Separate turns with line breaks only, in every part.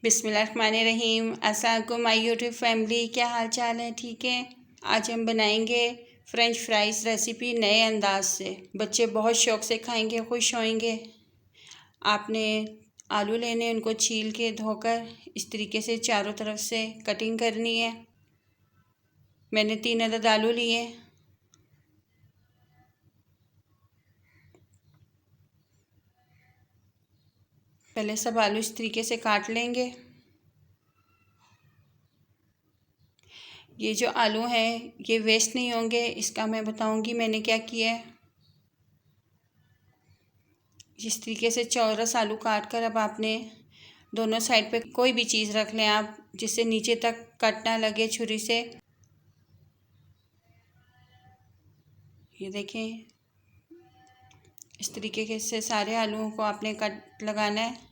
बिस्मिल्लाहिर्रहमानिर्रहीम। अस्सलाम वालेकुम माय यूट्यूब फैमिली, क्या हाल चाल है? ठीक है। आज हम बनाएंगे फ़्रेंच फ्राइज़ रेसिपी नए अंदाज से। बच्चे बहुत शौक़ से खाएंगे, खुश होंगे। आपने आलू लेने, उनको छील के धोकर इस तरीके से चारों तरफ से कटिंग करनी है। मैंने 3 अदद आलू लिए। पहले सब आलू इस तरीके से काट लेंगे। ये जो आलू हैं ये वेस्ट नहीं होंगे, इसका मैं बताऊंगी मैंने क्या किया है। जिस तरीके से चौरस आलू काट कर अब आपने दोनों साइड पे कोई भी चीज़ रख लें आप, जिससे नीचे तक कट ना लगे छुरी से। ये देखें, इस तरीके से सारे आलूओं को आपने कट लगाना है।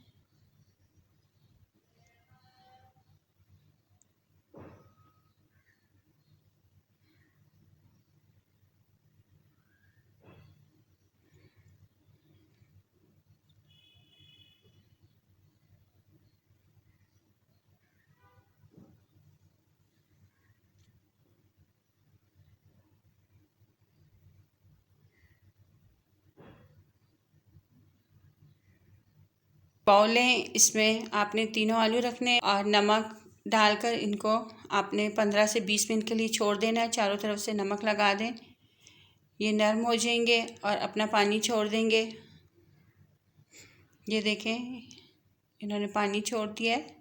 बाउल लें, इसमें आपने तीनों आलू रखने और नमक डालकर इनको आपने 15 से 20 मिनट के लिए छोड़ देना है। चारों तरफ से नमक लगा दें। ये नरम हो जाएंगे और अपना पानी छोड़ देंगे। ये देखें, इन्होंने पानी छोड़ दिया है।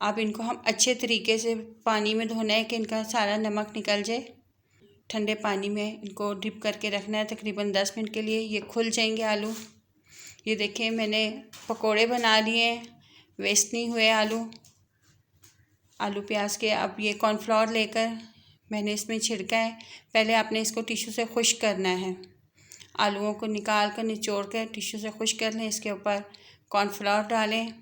अब इनको हम अच्छे तरीके से पानी में धोना है कि इनका सारा नमक निकल जाए। ठंडे पानी में इनको डिप करके रखना है तकरीबन 10 मिनट के लिए। ये खुल जाएंगे आलू। ये देखें, मैंने पकोड़े बना लिए, वेस्ट नहीं हुए आलू प्याज के। अब ये कॉर्नफ्लोर लेकर मैंने इसमें छिड़का है। पहले आपने इसको टिश्यू से खुश्क करना है। आलूओं को निकाल कर निचोड़ कर टिश्यू से खुश्क कर लें। इसके ऊपर कॉर्नफ्लोर डालें,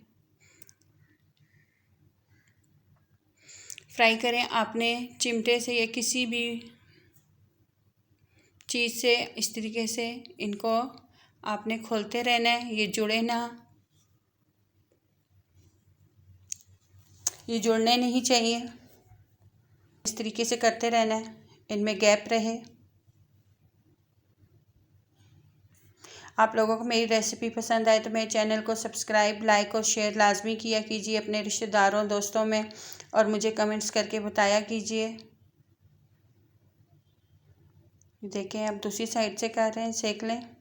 फ्राई करें। आपने चिमटे से या किसी भी चीज़ से इस तरीके से इनको आपने खोलते रहना है। ये जुड़े ना, ये जुड़ने नहीं चाहिए। इस तरीके से करते रहना है, इनमें गैप रहे। आप लोगों को मेरी रेसिपी पसंद आए तो मेरे चैनल को सब्सक्राइब, लाइक और शेयर लाजमी किया कीजिए अपने रिश्तेदारों, दोस्तों में, और मुझे कमेंट्स करके बताया कीजिए। देखें, अब दूसरी साइड से कर रहे हैं, सेक लें।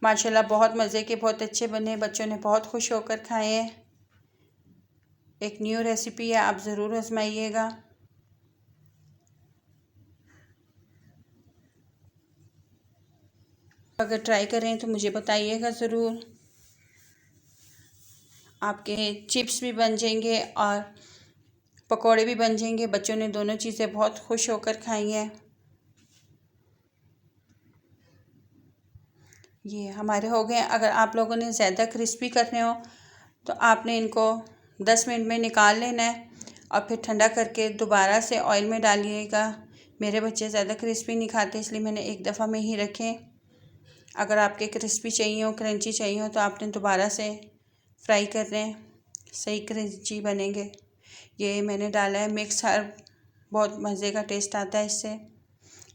माशाल्लाह बहुत मज़े के, बहुत अच्छे बने। बच्चों ने बहुत खुश होकर खाए हैं। एक न्यू रेसिपी है, आप ज़रूर आजमाइएगा। अगर ट्राई करें तो मुझे बताइएगा ज़रूर। आपके चिप्स भी बन जाएंगे और पकोड़े भी बन जाएंगे। बच्चों ने दोनों चीज़ें बहुत खुश होकर खाई हैं। ये हमारे हो गए। अगर आप लोगों ने ज़्यादा क्रिस्पी करने हो तो आपने इनको 10 मिनट में निकाल लेना है और फिर ठंडा करके दोबारा से ऑयल में डालिएगा। मेरे बच्चे ज़्यादा क्रिस्पी नहीं खाते, इसलिए मैंने एक दफ़ा में ही रखे। अगर आपके क्रिस्पी चाहिए हो, क्रंची चाहिए हो, तो आपने दोबारा से फ्राई करने हैं, सही क्रंची बनेंगे। ये मैंने डाला है मिक्स हर्ब, बहुत मज़े का टेस्ट आता है इससे।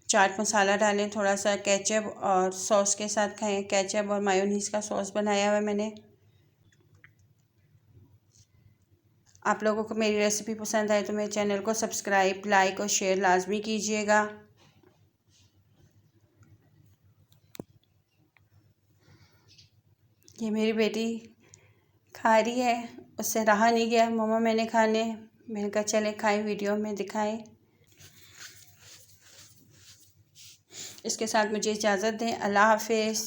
चाट मसाला डालें, थोड़ा सा केचप और सॉस के साथ खाएं। केचप और मायोनीज़ का सॉस बनाया हुआ है मैंने। आप लोगों को मेरी रेसिपी पसंद आए तो मेरे चैनल को सब्सक्राइब, लाइक और शेयर लाजमी कीजिएगा। ये मेरी बेटी खा रही है, उससे रहा नहीं गया, मम्मा मैंने खाने। मैंने कहा चले खाएं, वीडियो में दिखाएं। इसके साथ मुझे इजाज़त दें। अल्लाह हाफिज़।